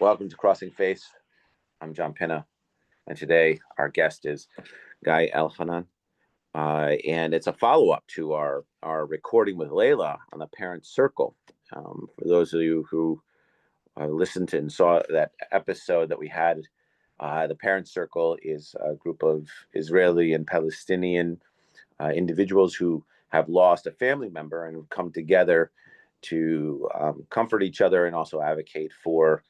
Welcome to Crossing Faith. I'm John Pinna, and today our guest is Guy Elhanan, and it's a follow-up to our recording with Layla on the Parent Circle. For those of you who listened to and saw that episode that we had, the Parent Circle is a group of Israeli and Palestinian individuals who have lost a family member and have come together to comfort each other and also advocate for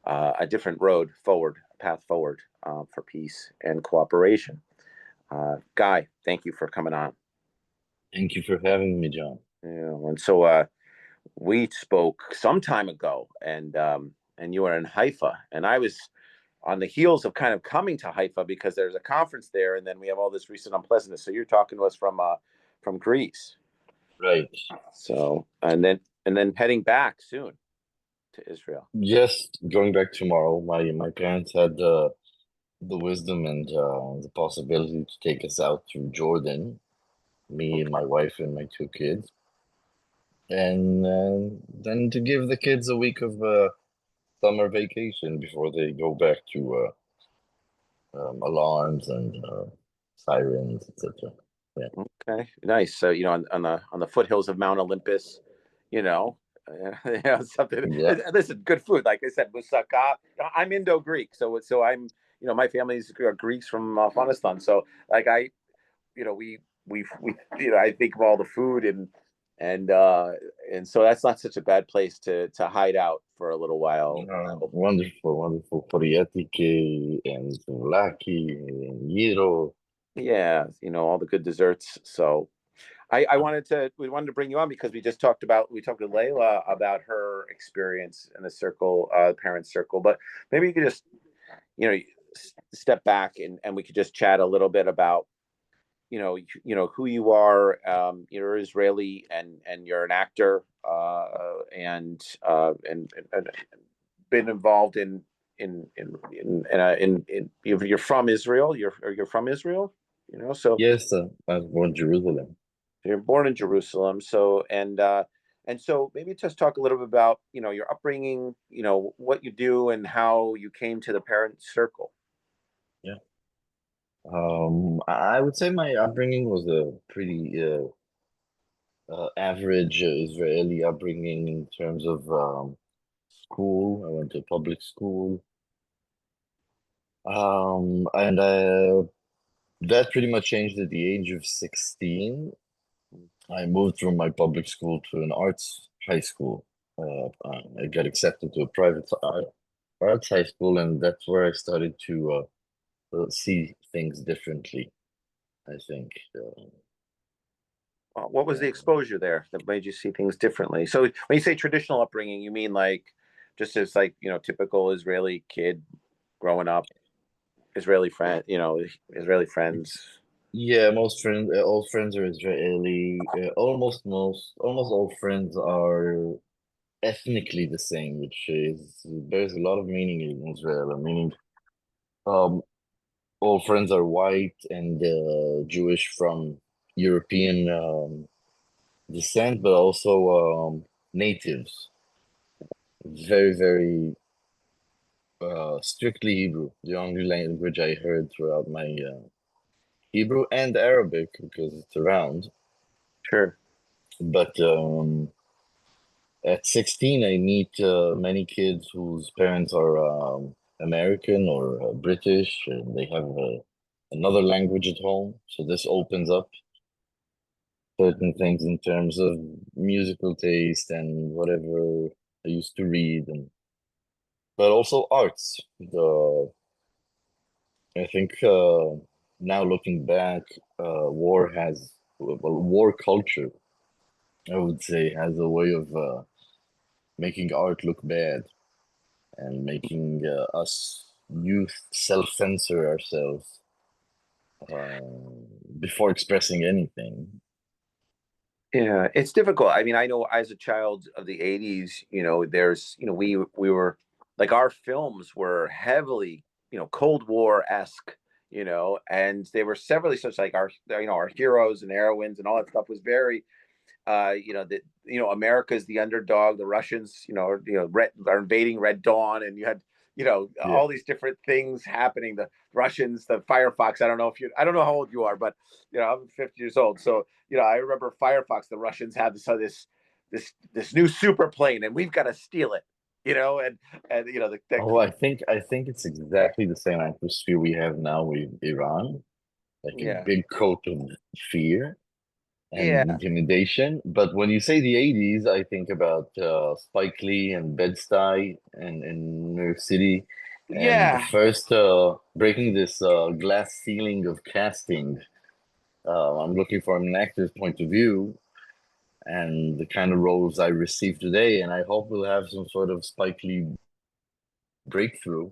a different road forward, a path forward for peace and cooperation. Guy, thank you for coming on. Thank you for having me, John. And so we spoke some time ago, and you were in Haifa, and I was on the heels of kind of coming to Haifa because there's a conference there, and then we have all this recent unpleasantness. So you're talking to us from Greece, Right. so and then heading back soon to Israel. Yes, going back tomorrow. My parents had the wisdom and the possibility to take us out to Jordan, me and my wife and my two kids, and then to give the kids a week of summer vacation before they go back to alarms and sirens, etc. Yeah. Okay, nice. So on the foothills of Mount Olympus, you know, something. Yeah. Listen, good food. Like I said, moussaka. I'm Indo-Greek, so I'm my family's Greeks from Afghanistan. So like we I think of all the food and and so that's not such a bad place to hide out for a little while. Wonderful, wonderful. Koriatike and souvlaki and gyro. Yeah, all the good desserts. So we wanted to bring you on because we talked to Layla about her experience in the circle, parent circle, but maybe you could just, you know, step back and we could just chat a little bit about, who you are. You're Israeli and you're an actor, and been involved you're from Israel. You're from Israel, so Yes, I was born in Jerusalem. you're born in Jerusalem. So maybe just talk a little bit about, your upbringing, what you do and how you came to the parent circle. Yeah. I would say my upbringing was a pretty average Israeli upbringing in terms of school. I went to public school. And that pretty much changed at the age of 16. I moved from my public school to an arts high school. I got accepted to a private arts high school, and that's where I started to see things differently, I think. What was the Uh, exposure there that made you see things differently? So when you say traditional upbringing, you mean like just as like, typical Israeli kid growing up, Israeli friends. yeah, all friends are Israeli. Almost all friends are ethnically the same, which is there's a lot of meaning in Israel. Meaning, um, all friends are white and Jewish from European descent, but also natives. Very, very strictly Hebrew. The only language I heard throughout my Hebrew and Arabic because it's around. Sure. But at 16, I meet many kids whose parents are American or British, and they have another language at home. So this opens up certain things in terms of musical taste and whatever I used to read, and but also arts. I think now looking back, war culture, I would say, has a way of making art look bad and making us youth self-censor ourselves before expressing anything. Yeah, it's difficult. I mean, I know as a child of the 80s, there's, we were like our films were heavily, Cold War-esque, and they were severally such like our heroes and heroines and all that stuff was very that America's the underdog, the Russians, are invading Red Dawn, and you had Yeah. all these different things happening. The Russians, the Firefox. I don't know how old you are, but I'm 50 years old. So I remember Firefox. The Russians had this new super plane, and we've got to steal it. And Oh, I think it's exactly the same atmosphere we have now with Iran, like a yeah, big coat of fear and yeah, intimidation. But when you say the 80s, I think about Spike Lee and Bed-Stuy and New York City, and the yeah, first breaking this glass ceiling of casting. I'm looking from an actor's point of view and the kind of roles I receive today, and I hope we'll have some sort of Spike Lee breakthrough.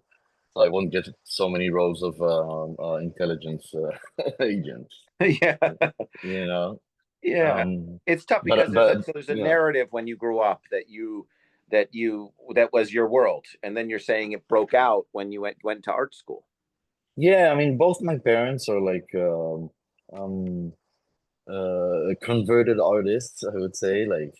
So I won't get so many roles of intelligence agents, yeah. you know. Yeah, Um, it's tough because but there's a yeah, narrative when you grew up that was your world, and then you're saying it broke out when you went to art school. yeah. I mean, both my parents are like converted artists. I would say like.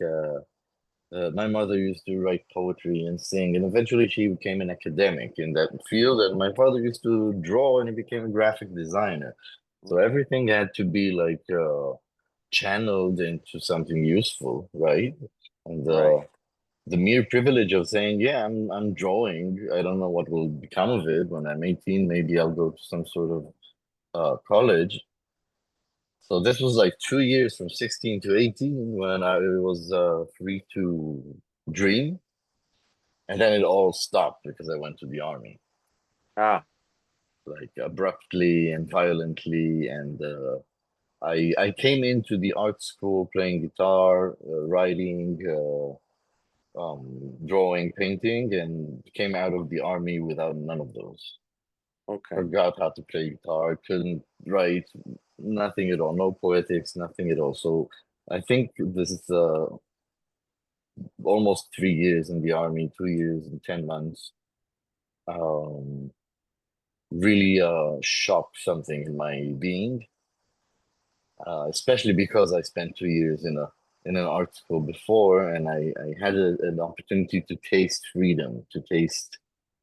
My mother used to write poetry and sing, and eventually she became an academic in that field. And my father used to draw, and he became a graphic designer. So Okay, everything had to be like channeled into something useful, right? And right. the mere privilege of saying, "Yeah, I'm drawing. I don't know what will become of it when I'm 18. Maybe I'll go to some sort of college." So this was like 2 years from 16 to 18 when I was free to dream. And then it all stopped because I went to the army, Ah, like abruptly and violently. And I came into the art school playing guitar, writing, drawing, painting, and came out of the army without none of those. okay, Forgot how to play guitar, couldn't write, nothing at all, no poetics, nothing at all. So I think this is almost 3 years in the army, 2 years and 10 months. Um, really shocked something in my being, especially because I spent 2 years in an art school before, and I had an opportunity to taste freedom, to taste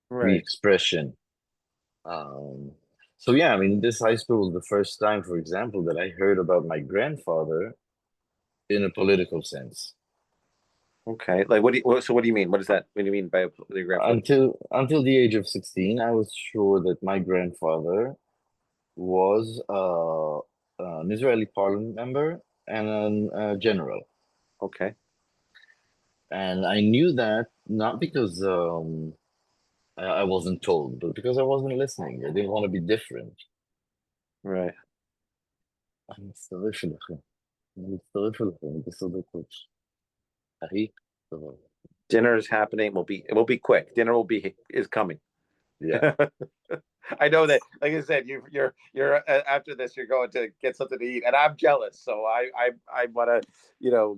free right. expression. Um, so yeah, I mean, this high school was the first time, for example, that I heard about my grandfather in a political sense. Okay, like what do you mean? What do you mean by your grandfather? Until the age of 16, I was sure that my grandfather was an Israeli parliament member and a general. Okay, And I knew that not because I wasn't told, but because I wasn't listening. I didn't want to be different. right. אני מצטרף אליכם, אני מצטרף אליכם, בסדר. אחי, טוב. Dinner is happening. It will be quick. Dinner will be is coming. Yeah, I know that, like I said, you're after this, you're going to get something to eat, and I'm jealous. So I want to,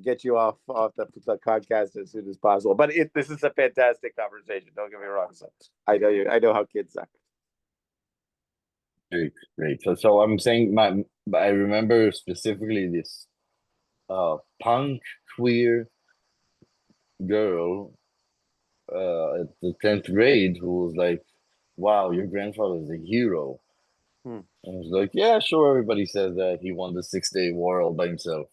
get you off the podcast as soon as possible. But this is a fantastic conversation. Don't get me wrong. So I know how kids are. great, great. So I'm saying I remember specifically this punk queer girl at the 10th grade who was like, wow, your grandfather is a hero. Hmm. And I was like, yeah, sure, everybody says that. He won the 6 Day War all by himself.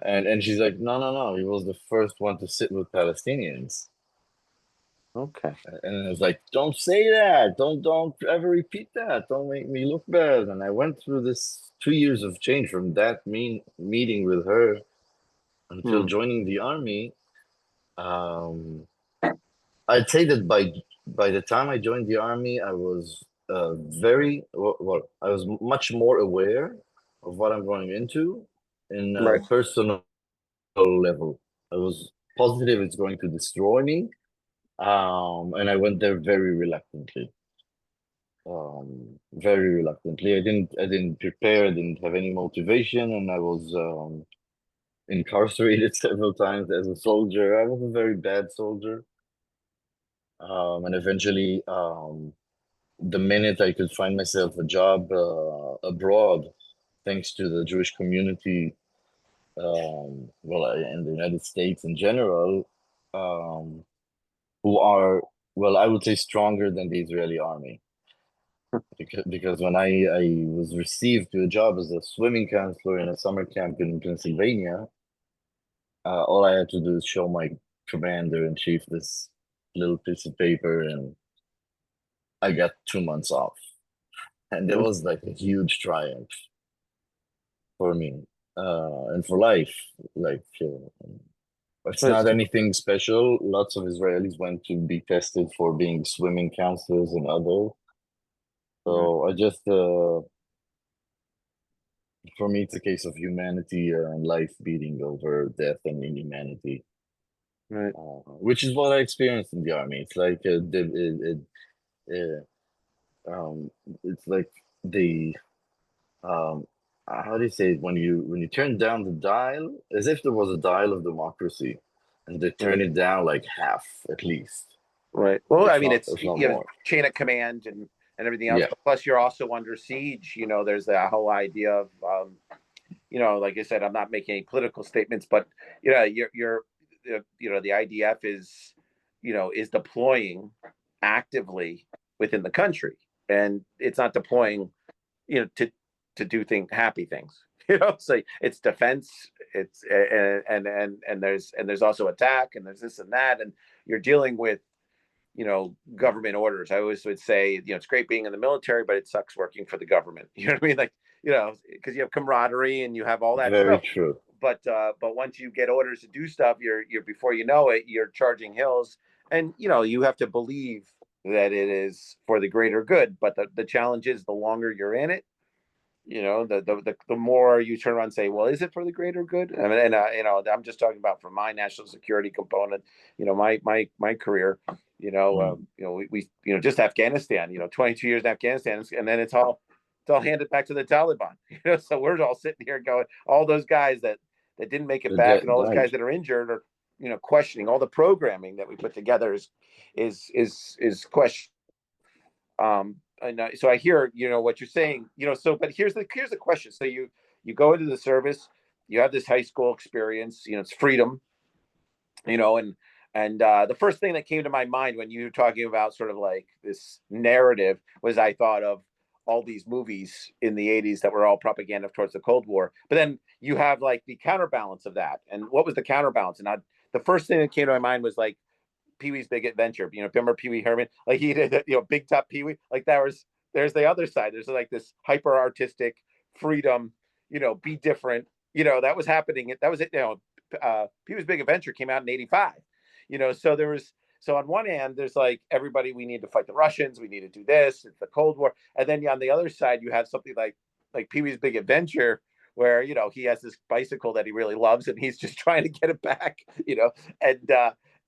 And she's like, no, no, no, he was the first one to sit with Palestinians. Okay. And I was like, don't say that. Don't ever repeat that. Don't make me look bad. And I went through this 2 years of change from that meeting with her until Hmm. joining the army. Um, I'd say that by the time I joined the army, I was very well. I was much more aware of what I'm going into in a Right. personal level. I was positive it's going to destroy me, and I went there very reluctantly. Very reluctantly. I didn't prepare. I didn't have any motivation, and I was incarcerated several times as a soldier. I was a very bad soldier, and eventually, the minute I could find myself a job abroad, thanks to the Jewish community, in the United States in general, um, who are well, I would say stronger than the Israeli army. Because when I was received to a job as a swimming counselor in a summer camp in Pennsylvania, all I had to do is show my commander in chief this little piece of paper, and I got 2 months off. And it Mhm. was like a huge triumph for me, and for life. Like, it's But not anything special. Lots of Israelis went to be tested for being swimming counselors and other. right, So I just, for me, it's a case of humanity and life beating over death and inhumanity, right, which is what I experienced in the army. It's like um, it's like the um, how do you say it, when you turn down the dial, as if there was a dial of democracy, and they turn right, it down like half at least, right. Well, I mean, it's if not you have more. chain of command and everything else, Yeah, but plus you're also under siege. There's that whole idea of like I said, I'm not making any political statements, but you're the IDF is deploying actively within the country, and it's not deploying to do happy things. So it's defense. It's and there's also attack, and there's this and that, and you're dealing with government orders. I always would say, it's great being in the military, but it sucks working for the government. You know what I mean? Like, because you have camaraderie and you have all that very stuff. true. But once you get orders to do stuff, you're before you know it, you're charging hills, and you have to believe that it is for the greater good. But the challenge is the longer you're in it, the more you turn around and say, well, is it for the greater good? I mean, and I'm just talking about from my national security component, my career, Mm. we just Afghanistan, 22 years in Afghanistan, and then it's all handed back to the Taliban. So we're all sitting here going, all those guys that didn't make it The back, and all those died. guys that are injured are questioning all the programming that we put together is question. And so I hear what you're saying. So but here's the question. So you go into the service, you have this high school experience. It's freedom. And the first thing that came to my mind when you were talking about sort of like this narrative was I thought of all these movies in the 80s that were all propaganda towards the Cold War. But then you have like the counterbalance of that. And what was the counterbalance? And the first thing that came to my mind was like Pee Wee's Big Adventure. Remember Pee Wee Herman? Like he did, Big Top Pee Wee. Like there's the other side. There's like this hyper artistic freedom. Be different. That was happening. That was it. Pee Wee's Big Adventure came out in '85. So there was. So on one hand, there's like everybody, we need to fight the Russians. We need to do this. It's the Cold War. And then on the other side, you have something like Pee Wee's Big Adventure, where he has this bicycle that he really loves, and he's just trying to get it back.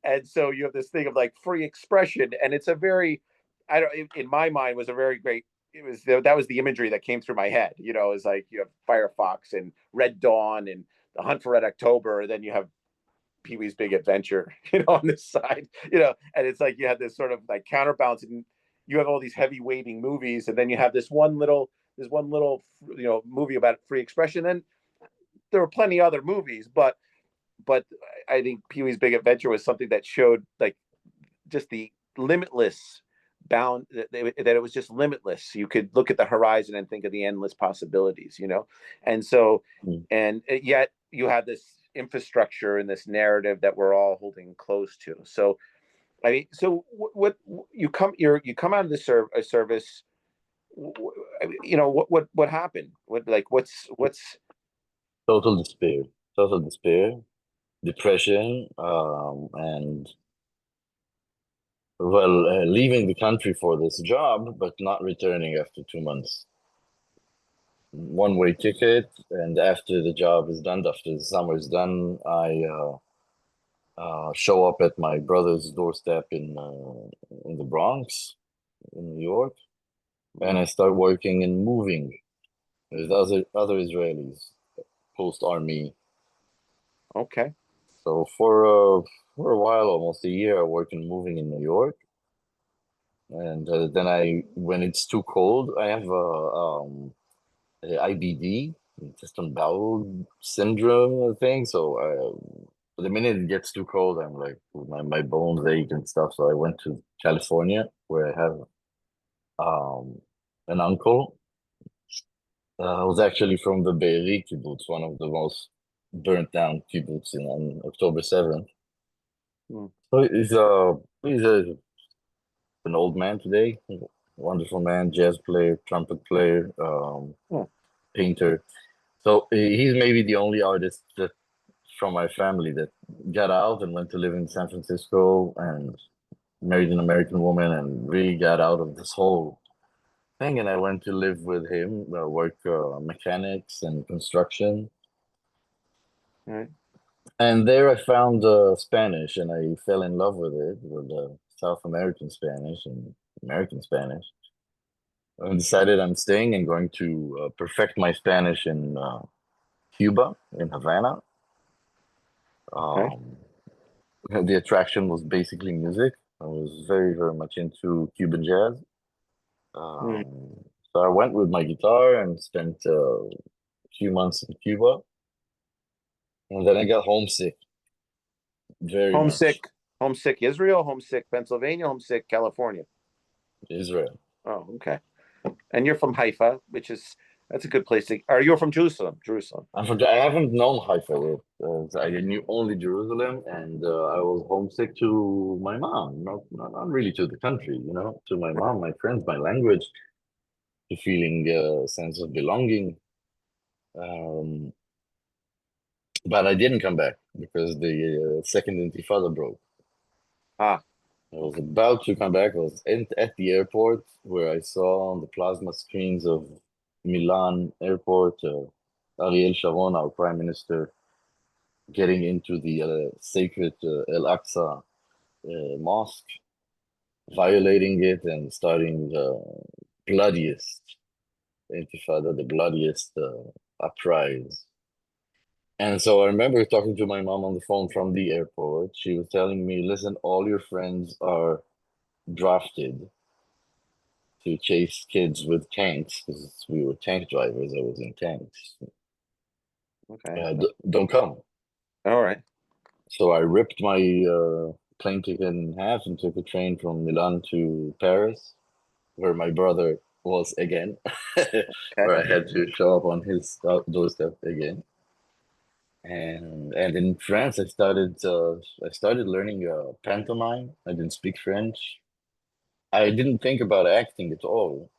And so you have this thing of like free expression, and it's a very, I don't, in my mind, was a very great. That was the imagery that came through my head. Is like you have Firefox and Red Dawn and the Hunt for Red October, and then you have Pee Wee's Big Adventure, on this side, and it's like you have this sort of like counterbalance, and you have all these heavy weighting movies, and then you have this one little movie about free expression, and there were plenty of other movies, but I think Pee Wee's Big Adventure was something that showed like just the limitless bound that it was just limitless. You could look at the horizon and think of the endless possibilities, and so Mm. and yet you have this infrastructure and this narrative that we're all holding close to. So I mean, so what you come out of the service. What happened? What's Total despair. Total despair, depression, and well, leaving the country for this job, but not returning after 2 months. One-way ticket, and after the job is done, after the summer is done, I show up at my brother's doorstep in the Bronx, in New York, and I start working and moving with other Israelis post army. okay? So for a while, almost a year, I work in moving in New York, and then when it's too cold, I have a IBD, intestinal bowel syndrome thing. So the minute it gets too cold, I'm like my bones ache and stuff. So I went to California, where I have an uncle. I was actually from the Be'eri kibbutz, one of the most burnt down kibbutz on October 7th. Hmm. So he's an old man today, wonderful man, jazz player, trumpet player, Hmm. painter. So he's maybe the only artist that from my family that got out and went to live in San Francisco and married an American woman and really got out of this whole thing. And I went to live with him, work mechanics and construction. All right. And there I found Spanish and I fell in love with it, with South American Spanish and American Spanish. I decided I'm staying and going to perfect my Spanish in Cuba, in Havana. Okay. Um, the attraction was basically music. I was very, very much into Cuban jazz. Hmm. So I went with my guitar and spent a few months in Cuba. And then I got homesick very much. Homesick, homesick Israel, homesick Pennsylvania, homesick California. Israel. Oh, okay. And you're from Haifa, which is that's a good place to. Are you from Jerusalem? Jerusalem. I haven't known Haifa. I knew only Jerusalem, and I was homesick to my mom. Not really to the country, to my mom, my friends, my language, to feeling a sense of belonging. Um, but I didn't come back because the second Intifada broke. Ah, I was about to come back. I was at the airport where I saw on the plasma screens of Milan airport, Ariel Sharon, our prime minister, getting into the sacred El Aqsa mosque, violating it, and starting the bloodiest intifada, the bloodiest uprise. And so I remember talking to my mom on the phone from the airport. She was telling me, listen, all your friends are drafted to chase kids with tanks because we were tank drivers. I was in tanks. okay. Don't come. All right. So I ripped my plane ticket in half and took a train from Milan to Paris, where my brother was again, Okay. where I had to show up on his doorstep again. And in France, I started learning pantomime. I didn't speak French. I didn't think about acting at all,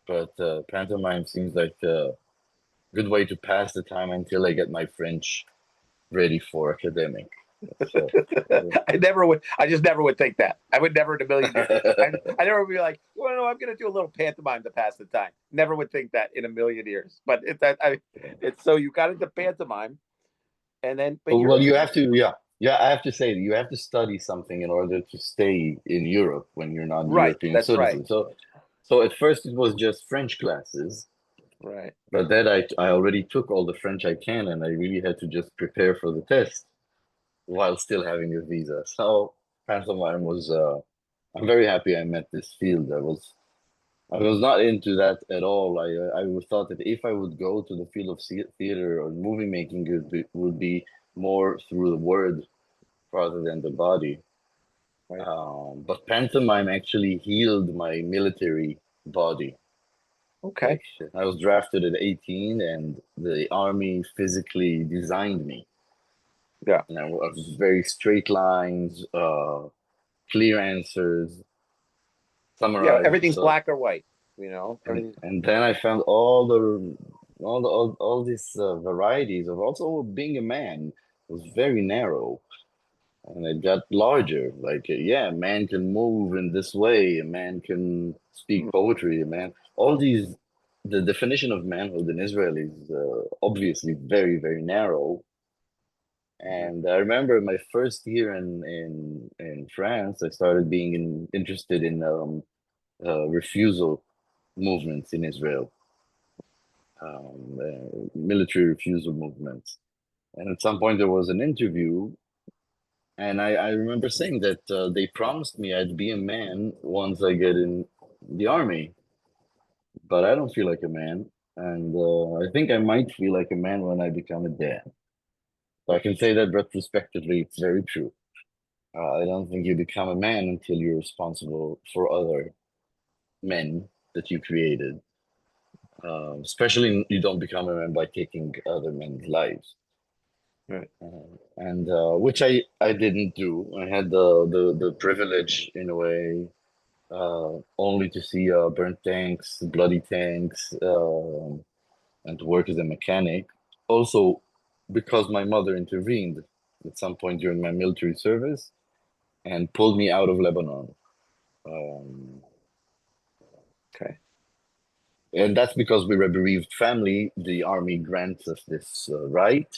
but pantomime seems like a good way to pass the time until I get my French ready for academic. So, I never would. I just never would think that. I would never in a million years. I never would be like, well, no, I'm going to do a little pantomime to pass the time. Never would think that in a million years. But it's so you got into pantomime, and then, but you're well, you have to, yeah, yeah. I have to say, you have to study something in order to stay in Europe when you're not a right. European That's right. citizen. So at first it was just French classes, Right. but then I already took all the French I can, and I really had to just prepare for the test while still having a visa. So pantomime was. I'm very happy I met this field. I was not into that at all. I would thought that if I would go to the field of theater or movie making, it would be more through the word rather than the body. Right. But pantomime actually healed my military body. Okay. Like I was drafted at 18, and the army physically designed me. Yeah. And I was very straight lines, clear answers, Yeah. summarized. Everything's So black or white. and Everything. and then I found all these varieties of also being a man was very narrow, and it got larger. Like yeah, a man can move in this way, a man can speak poetry, a man. All these, the definition of manhood in Israel is obviously very very narrow. Mhm. And I remember my first year in France, I started being interested in refusal movements in Israel, military refusal movements. And at some point, there was an interview, and I remember saying that they promised me I'd be a man once I get in the army, but I don't feel like a man. And I think I might feel like a man when I become a dad. So I can say that retrospectively, it's very true. I don't think you become a man until you're responsible for other men that you created. Especially, you don't become a man by taking other men's lives. Right. And which I didn't do. I had the privilege in a way only to see burnt tanks, bloody tanks, and to work as a mechanic. Also, because my mother intervened at some point during my military service and pulled me out of Lebanon. Um, Okay. and that's because we were a bereaved family. The army grants us this right.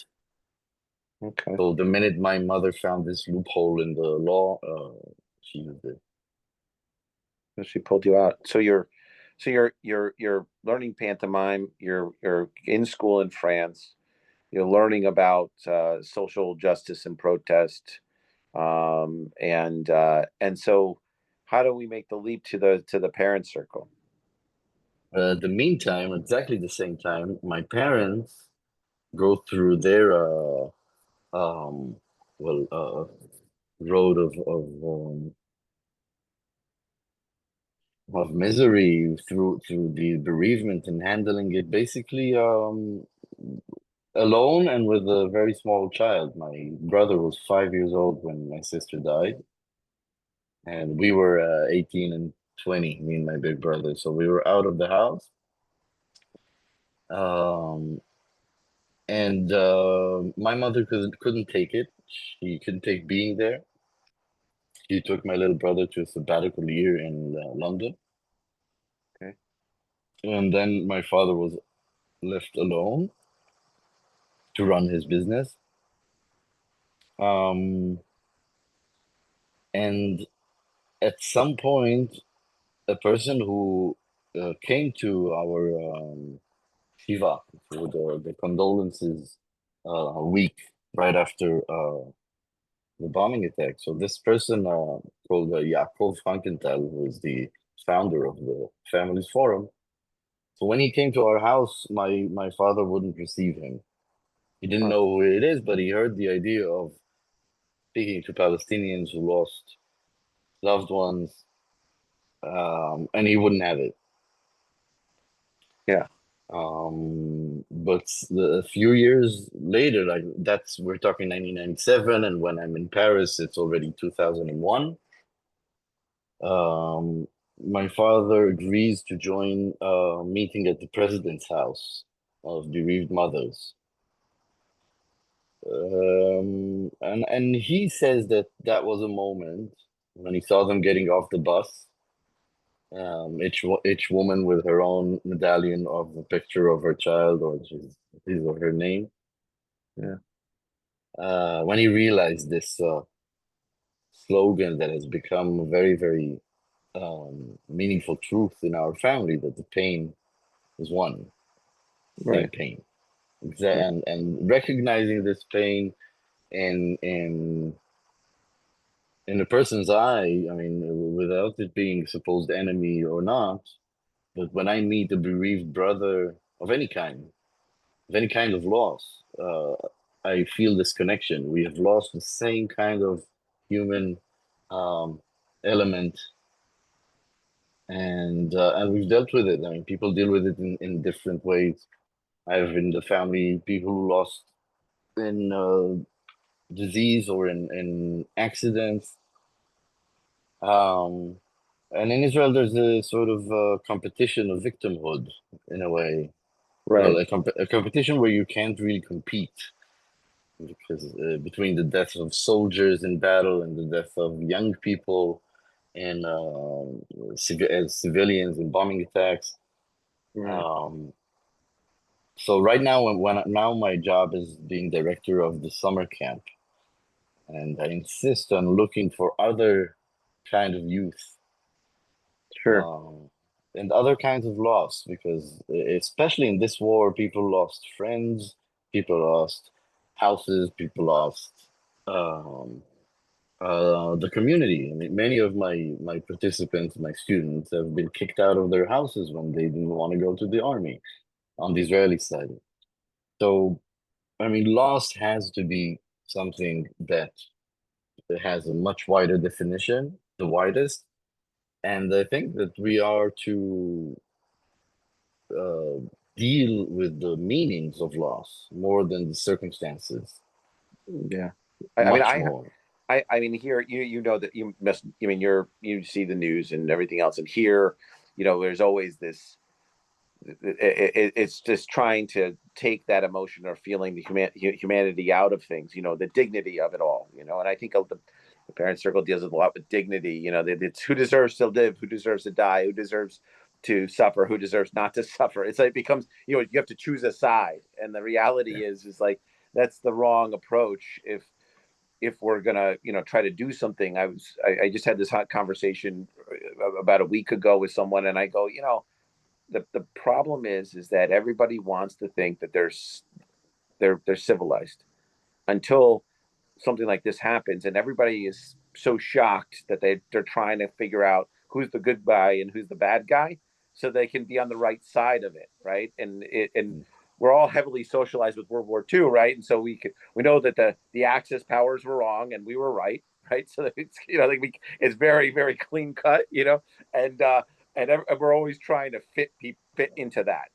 Okay. So the minute my mother found this loophole in the law, she used it. So she pulled you out. So you're learning pantomime. You're in school in France. You're learning about social justice and protest. And so, how do we make the leap to the parent circle? The meantime, exactly the same time, my parents go through their um, well, road of misery through the bereavement and handling it basically alone and with a very small child. My brother was 5 years old when my sister died, and we were 18 and 20, me and my big brother. So we were out of the house. Um, and my mother couldn't take it. She couldn't take being there. She took my little brother to a sabbatical year in London. Okay. And then my father was left alone to run his business. Um, and at some point, a person who came to our Shiva for the condolences week right after the bombing attack. So this person called Yaakov Frankenthal, who is the founder of the Families Forum. So when he came to our house, my father wouldn't receive him. He didn't Huh. know who it is, but he heard the idea of speaking to Palestinians who lost loved ones, and he wouldn't have it. Yeah. But a few years later, like that's we're talking 1997, and when I'm in Paris, it's already 2001. Um, my father agrees to join a meeting at the president's house of bereaved mothers. And he says that that was a moment when he saw them getting off the bus. Each woman with her own medallion of a picture of her child or his or her name. Yeah. When he realized this slogan that has become a very, very meaningful truth in our family, that the pain is one, same Right. pain. Right. And recognizing this pain in in a person's eye, I mean, without it being supposed enemy or not, but when I meet a bereaved brother of any kind of loss, I feel this connection. We have lost the same kind of human um, element, and we've dealt with it. I mean, people deal with it in different ways. I have in the family people who lost in disease or in accidents. Um, and in Israel, there's a sort of competition of victimhood in a way. Well, Right. a competition where you can't really compete because between the deaths of soldiers in battle and the death of young people and as civilians in bombing attacks. Right. Um, so right now, now my job is being director of the summer camp, and I insist on looking for other kind of youth Sure. um, and other kinds of loss because especially in this war, people lost friends, people lost houses, people lost um, the community. I mean, many of my participants, my students, have been kicked out of their houses when they didn't want to go to the army on the Israeli side. So I mean, loss has to be something that has a much wider definition, the widest. And I think that we are to uh, deal with the meanings of loss more than the circumstances, Yeah. I mean, much more. I mean, here you know that you must. I mean, you see the news and everything else, and here, there's always this. It's just trying to take that emotion or feeling the humanity out of things. The dignity of it all. And I think the parent circle deals with a lot with dignity. It's who deserves to live, who deserves to die, who deserves to suffer, who deserves not to suffer. It's like it becomes you have to choose a side, and the reality Yeah. is like that's the wrong approach if we're gonna try to do something. I just had this hot conversation about a week ago with someone, and I go, the problem is that everybody wants to think that they're civilized until something like this happens, and everybody is so shocked that they're trying to figure out who's the good guy and who's the bad guy, so they can be on the right side of it, right? And we're all heavily socialized with World War II, right? And so we know that the Axis powers were wrong and we were right, right? So it's like it's very very clean cut, and we're always trying to fit into that,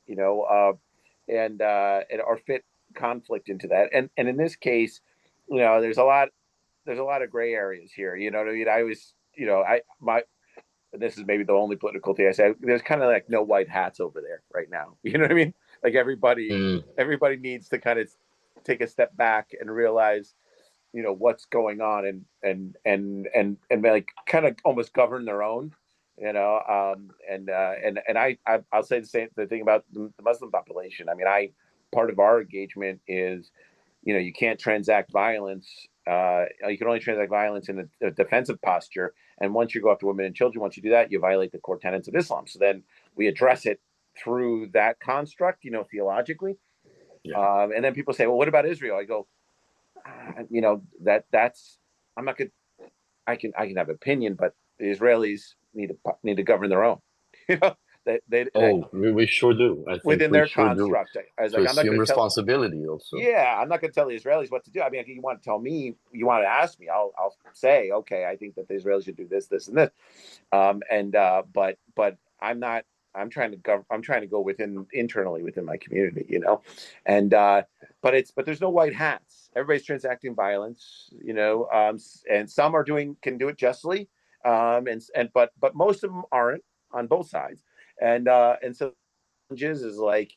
and or fit conflict into that, and in this case, there's a lot of gray areas here. You know what I mean? I was, I my this is maybe the only political thing I say. There's kind of like no white hats over there right now. You know what I mean? Like Mm, everybody needs to kind of take a step back and realize, what's going on, and like kind of almost govern their own. I'll say the thing about the Muslim population. I mean, part of our engagement is you can't transact violence. You can only transact violence in a defensive posture. And once you go after women and children, once you do that, you violate the core tenets of Islam. So then we address it through that construct, theologically. yeah. And then people say, well, what about Israel? I go, that's I'm not good. I can have opinion, but the Israelis need to govern their own. You know, they Oh, we sure do. I think within we their sure do. construct. I was To like, I'm not assume going to tell. responsibility also. Yeah, I'm not going to tell the Israelis what to do. I mean, you want to tell me, you want to ask me, I'll say, okay, I think that the Israelis should do this, this, and this. But I'm not. I'm trying to go within internally within my community, and but there's no white hats. Everybody's transacting violence, and some can do it justly, but most of them aren't on both sides, and so is like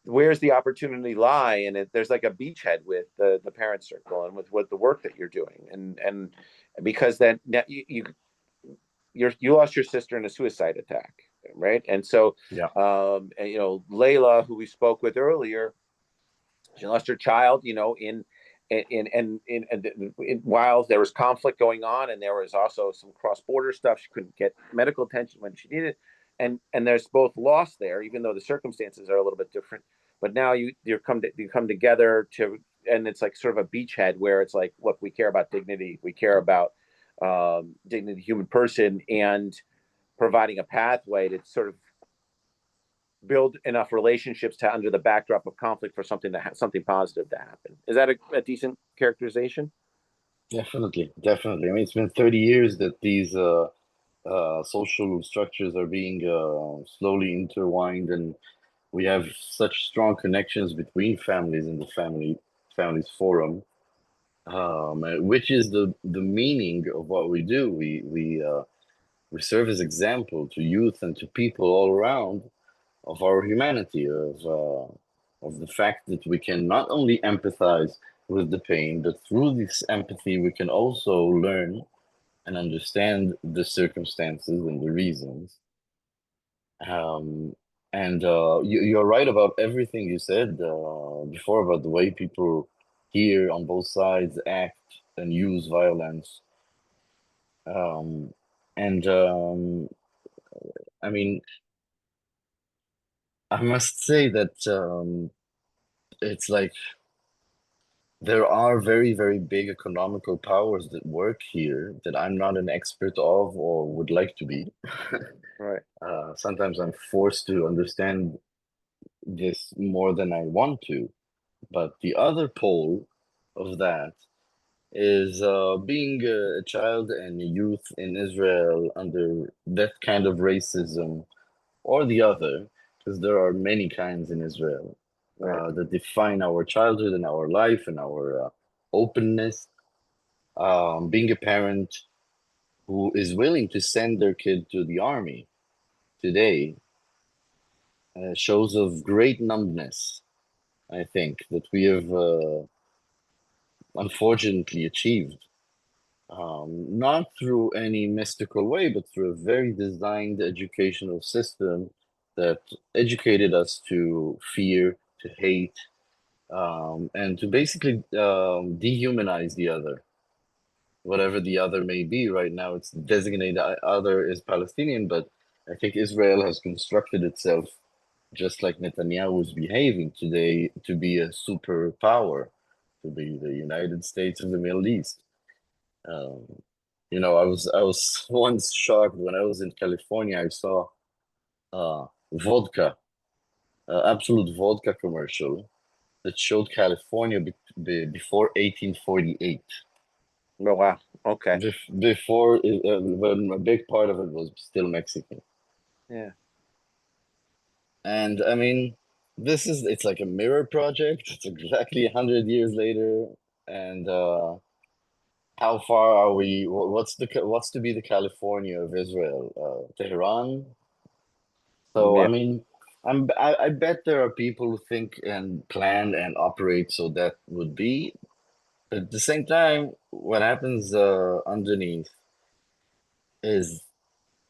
where's the opportunity lie, and there's like a beachhead with the parent circle and with what the work that you're doing, and because then you lost your sister in a suicide attack, right? And so Yeah. Layla, who we spoke with earlier, she lost her child, while there was conflict going on, and there was also some cross-border stuff. She couldn't get medical attention when she needed it, and there's both loss there, even though the circumstances are a little bit different. But now you come together and it's like sort of a beachhead where it's like, look, we care about dignity, we care about dignity, human person, and providing a pathway to sort of build enough relationships to under the backdrop of conflict for something positive to happen. Is that a decent characterization? Definitely, definitely. I mean, it's been 30 years that these social structures are being slowly intertwined, and we have such strong connections between families in the families forum, which is the meaning of what we do. We serve as example to youth and to people all around of our humanity, of the fact that we can not only empathize with the pain, but through this empathy, we can also learn and understand the circumstances and the reasons. Um, and you're right about everything you said before about the way people here on both sides act and use violence. Um, and I mean, I must say that it's like there are very, very big economical powers that work here that I'm not an expert of or would like to be. Right. Sometimes I'm forced to understand this more than I want to, But the other pole of that is being a child and a youth in Israel under that kind of racism or the other, because there are many kinds in Israel Right. that define our childhood and our life and our openness. Being a parent who is willing to send their kid to the army today shows of great numbness, I think, that we have unfortunately achieved. Not through any mystical way, but through a very designed educational system that educated us to fear, to hate, and to basically dehumanize the other, whatever the other may be. Right now, it's designated other is Palestinian, but I think Israel has constructed itself just like Netanyahu is behaving today to be a superpower, to be the United States of the Middle East. Um, I was once shocked when I was in California. I saw vodka, absolute vodka commercial that showed California before 1848. Oh, wow. Okay. Before, when a big part of it was still Mexican. Yeah. And I mean, it's like a mirror project. It's exactly 100 years later. And how far are we? What's to be the California of Israel? Tehran? So, I Yeah. mean, I bet there are people who think and plan and operate so that would be. But at the same time, what happens underneath is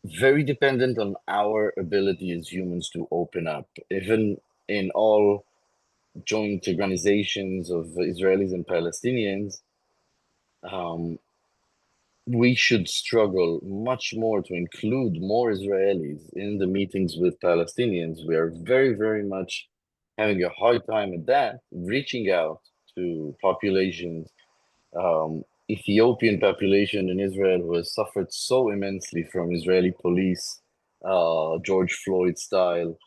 very dependent on our ability as humans to open up. Even in all joint organizations of Israelis and Palestinians, um, we should struggle much more to include more Israelis in the meetings with Palestinians. We are very, very much having a hard time at that, reaching out to populations, Ethiopian population in Israel who has suffered so immensely from Israeli police, George Floyd style.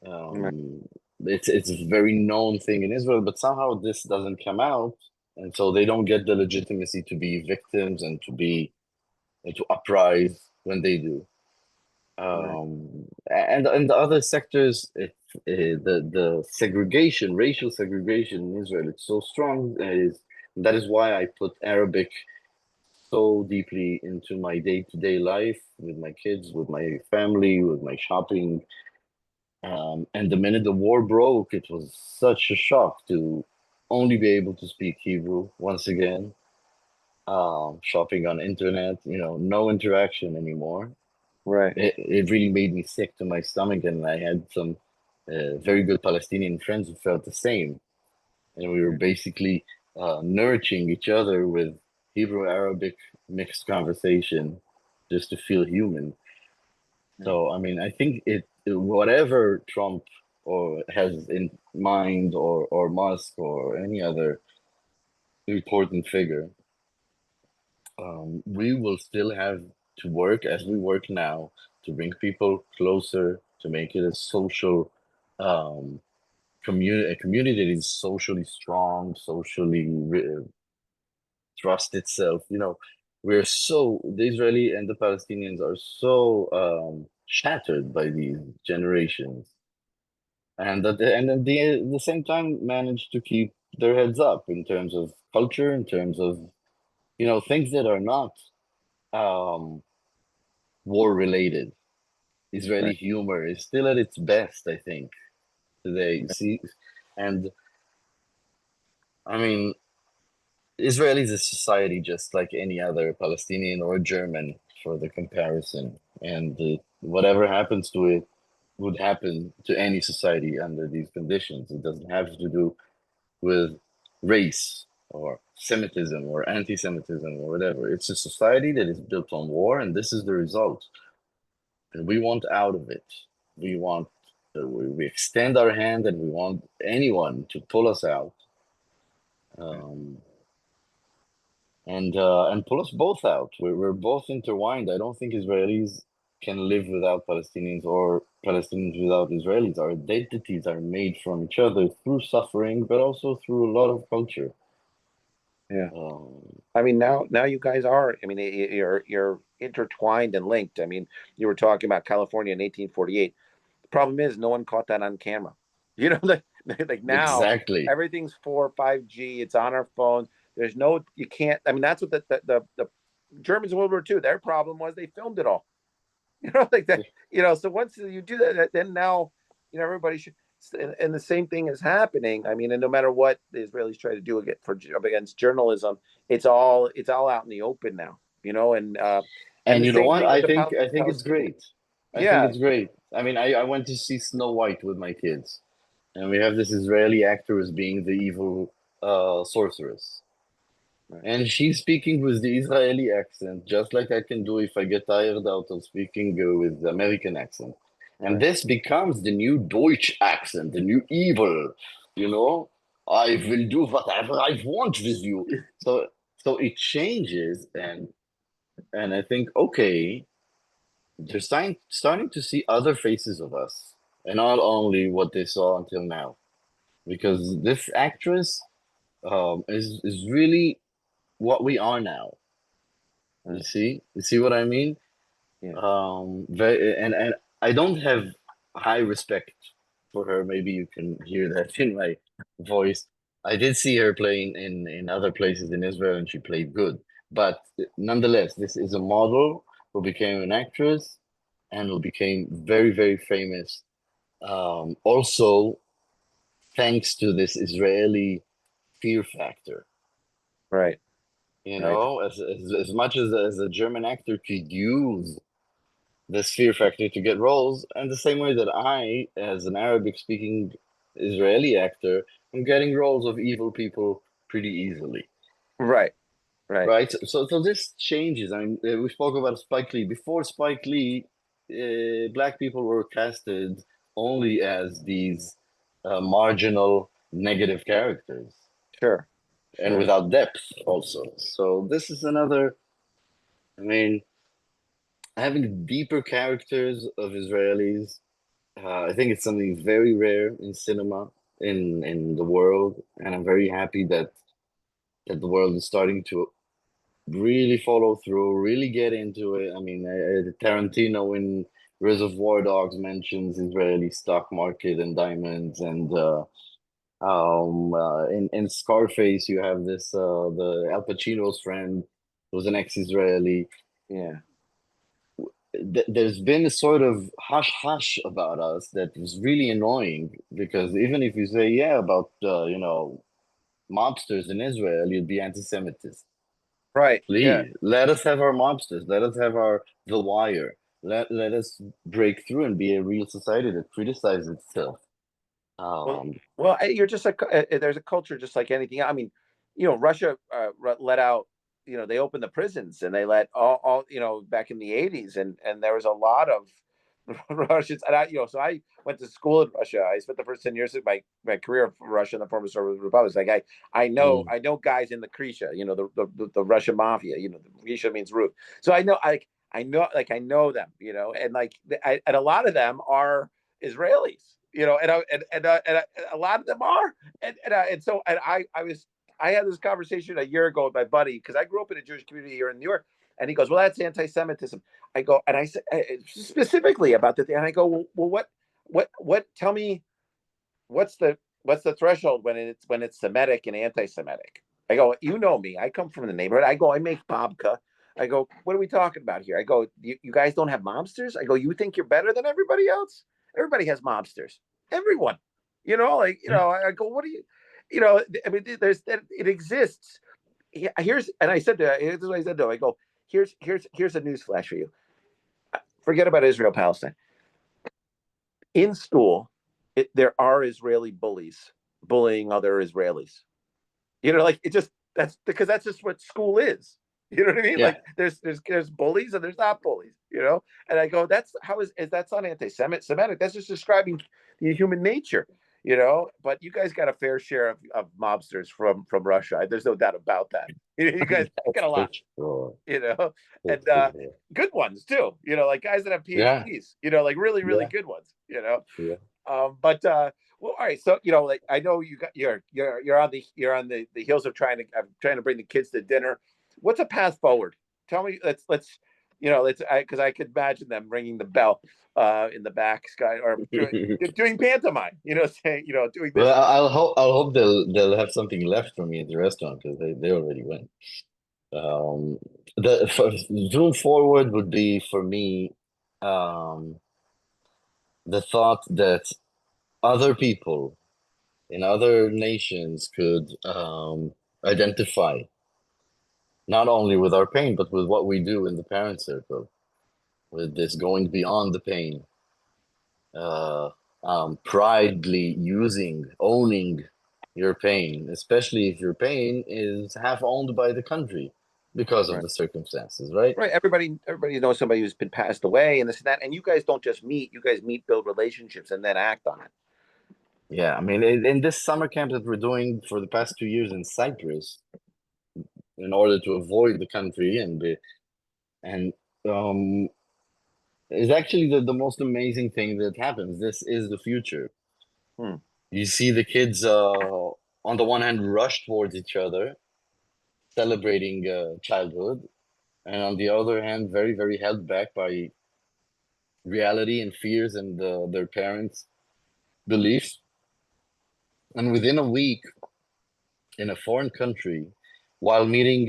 Right. Um, it's a very known thing in Israel, but somehow this doesn't come out, and so they don't get the legitimacy to be victims and to uprise when they do. Right. And the other sectors, the segregation, racial segregation in Israel, it's so strong. That is why I put Arabic so deeply into my day-to-day life with my kids, with my family, with my shopping. And the minute the war broke, it was such a shock to only be able to speak Hebrew once again. Shopping on internet, no interaction anymore. Right. It really made me sick to my stomach, and I had some very good Palestinian friends who felt the same. And we were basically nourishing each other with Hebrew Arabic mixed conversation just to feel human. Right. So, I mean, I think whatever Trump or has in mind, or Musk or any other important figure, we will still have to work as we work now to bring people closer, to make it a social um, a community that is socially strong, socially trust itself. The Israeli and the Palestinians are so shattered by these generations, and at the same time manage to keep their heads up in terms of culture, in terms of things that are not um, war related. Israeli Right. humor is still at its best, I think, today. See, and I mean, Israel is a society just like any other Palestinian or German for the comparison. And whatever happens to it would happen to any society under these conditions. It doesn't have to do with race or Semitism or anti Semitism or whatever. It's a society that is built on war, and this is the result. And we want out of it. We want, we extend our hand and we want anyone to pull us out. Um, and pull us both out. We're both intertwined. I don't think Israelis can live without Palestinians or Palestinians without Israelis. Our identities are made from each other through suffering, but also through a lot of culture. Yeah. Um, I mean, now you guys are. I mean, you're intertwined and linked. I mean, you were talking about California in 1848. The problem is, no one caught that on camera. You know, like now exactly. everything's 4 or 5G. It's on our phones. There's no, you can't. I mean, that's what the Germans in World War II. Their problem was they filmed it all. You know, like that. You know, so once you do that, then now, everybody should. And the same thing is happening. I mean, and no matter what the Israelis try to do against journalism, it's all out in the open now. And And the you know same what? thing with the I think it's Palestinians. great. I think Yeah, it's great. I mean, I went to see Snow White with my kids, and we have this Israeli actor as being the evil sorceress. right, And she's speaking with the Israeli accent, just like I can do if I get tired out of speaking with the American accent. And right, this becomes the new Deutsch accent, the new evil, you know? I will do whatever I want with you. So so it changes, and I think, okay, they're starting to see other faces of us, and not only what they saw until now. Because this actress is really what we are now. right. You see what I mean? Yeah, Very, and I don't have high respect for her. Maybe you can hear that in my voice. I did see her playing in other places in Israel, and she played good. But nonetheless, this is a model who became an actress and who became very, very famous. Also, thanks to this Israeli fear factor. right, You right, know, as much as a German actor could use this fear factor to get roles, and the same way that I, as an Arabic speaking Israeli actor, am getting roles of evil people pretty easily. right, right, Right? So this changes. I mean, we spoke about Spike Lee. Before Spike Lee, black people were casted only as these marginal negative characters sure, and sure, without depth also. So this is another, I mean, having deeper characters of Israelis, I think it's something very rare in cinema in the world, and I'm very happy that the world is starting to really follow through, really get into it. I mean, Tarantino in Reservoir Dogs mentions Israeli stock market and diamonds, and in Scarface you have this the Al Pacino's friend who's an ex-Israeli. yeah. There's been a sort of hush hush about us that is really annoying because even if you say yeah about mobsters in Israel, you'd be anti-Semitism. Right, yeah. Please let us have our mobsters. Let us have our The Wire. Let us break through and be a real society that criticizes itself. Well, Um, you're just there's a culture just like anything. I mean, Russia let out. They opened the prisons and they let all back in the '80s, and there was a lot of Russians. And so I went to school in Russia. I spent the first 10 years of my career in Russia and the former Soviet republics. Like I know mm, I know guys in the Krisha, the Russian mafia. The Krisha means roof. So I know them. And and a lot of them are Israelis, and a lot of them are, and I had this conversation a year ago with my buddy because I grew up in a Jewish community here in New York, and he goes, "Well, that's anti-Semitism." I go, and I said specifically about the thing, and I go, "Well, what? Tell me, what's the threshold when it's Semitic and anti-Semitic?" I go, "You know me. I come from the neighborhood. I go, I make babka. I go, what are we talking about here? I go, you guys don't have mobsters? I go, you think you're better than everybody else? Everybody has mobsters. Everyone. I go, what do you, I mean, it exists. And I said here's what I said to him. I go, here's a news flash for you. Forget about Israel Palestine. In school, there are Israeli bullies bullying other Israelis. Like it just that's because that's just what school is. You know what I mean? yeah, Like there's bullies and there's not bullies. And I go, that's how is that's not anti-Semitic. That's just describing the human nature. But you guys got a fair share of mobsters from Russia. There's no doubt about that. You guys get a For lot, sure. you know, For and sure. good ones too. Like guys that have Yeah, PhDs. Like really, really yeah, good ones. yeah. But well, all right. So like I know you're on the heels of trying to bring the kids to dinner. What's a path forward? Tell me. Let's let's because I could imagine them ringing the bell in the back sky or doing pantomime. Saying doing Well, this. I'll hope they'll have something left for me at the restaurant because they already went. Um, zoom forward would be for me, um, the thought that other people in other nations could identify not only with our pain, but with what we do in the parent circle, with this going beyond the pain, uh, pridely owning your pain, especially if your pain is half owned by the country because of Right. the circumstances, right? Right. Everybody knows somebody who's been passed away and this and that. And you guys don't just meet. You guys meet, build relationships, and then act on it. Yeah, I mean, in this summer camp that we're doing for the past 2 years in Cyprus, in order to avoid the country and um, is actually the most amazing thing that happens. This is the future. Hmm. You see the kids, on the one hand, rush towards each other, celebrating childhood, and on the other hand, very, very held back by reality and fears and their parents' beliefs. And within a week, in a foreign country, while meeting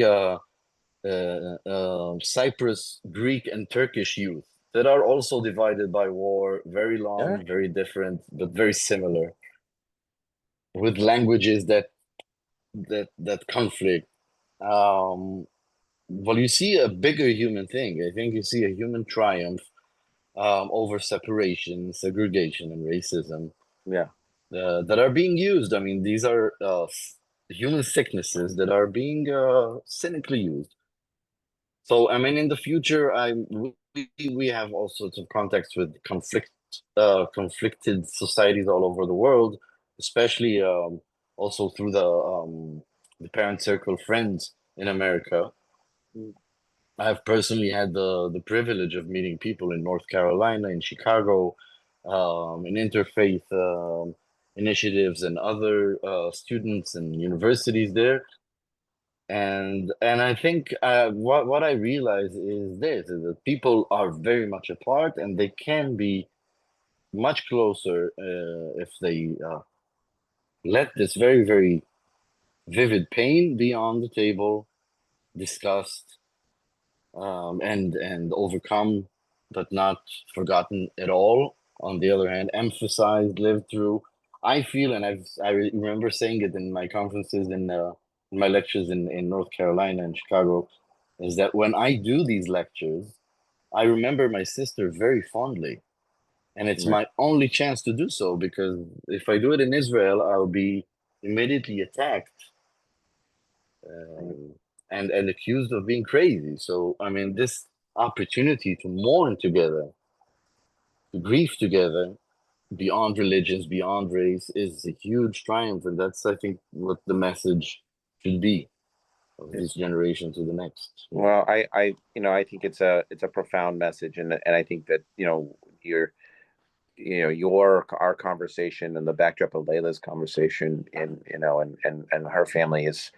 Cyprus, Greek, and Turkish youth that are also divided by war, very Yeah. long, very different, but very similar, with languages that conflict. Um, well, you see a bigger human thing. I think you see a human triumph over separation, segregation, and racism Yeah. that are being used. I mean, these are human sicknesses that are being cynically used. So, I mean, in the future, we have all sorts of contacts with conflicted societies all over the world, especially also through the parent circle friends in America. Mm. I have personally had the privilege of meeting people in North Carolina, in Chicago, in interfaith initiatives, and other students and universities there. And I think what I realize is this: is that people are very much apart, and they can be much closer if they let this very, very vivid pain be on the table, discussed, and overcome, but not forgotten at all. On the other hand, emphasized, lived through. I feel, and I remember saying it in my conferences in my lectures in North Carolina and Chicago, is that when I do these lectures, I remember my sister very fondly, and it's Right. my only chance to do so because if I do it in Israel, I'll be immediately attacked Right. um, and accused of being crazy. So, I mean, this opportunity to mourn together, to grieve together, beyond religions, beyond race, is a huge triumph, and that's, I think, what the message should be of Yeah. this generation to the next. Yeah. Well, I think it's a profound message, and I think that your our conversation and the backdrop of Layla's conversation, and her family is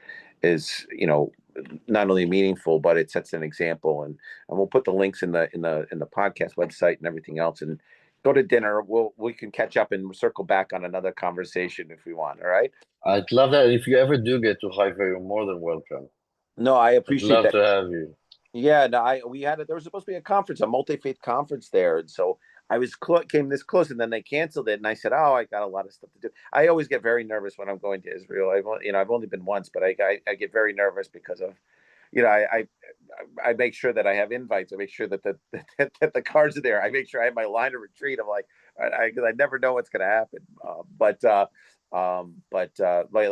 not only meaningful, but it sets an example. And we'll put the links in the podcast website and everything else. And go to dinner. We can catch up and circle back on another conversation if we want. All right. I'd love that. If you ever do get to Haifa, you're more than welcome. No, I I'd appreciate love that. to have you. Yeah, no, there was supposed to be a conference, a multi-faith conference there, and so I came this close, and then they canceled it, and I said, "Oh, I got a lot of stuff to do." I always get very nervous when I'm going to Israel. I've only been once, but I get very nervous because of, I make sure that I have invites. I make sure that that the cards are there. I make sure I have my line of retreat. I'm like, because I never know what's going to happen.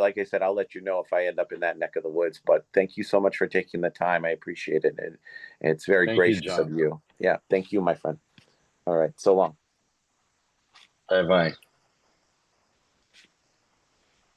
Like I said, I'll let you know if I end up in that neck of the woods. But thank you so much for taking the time. I appreciate it. And it's very Thank you, gracious of John. you. Yeah. Thank you, my friend. All right. So long. Bye bye.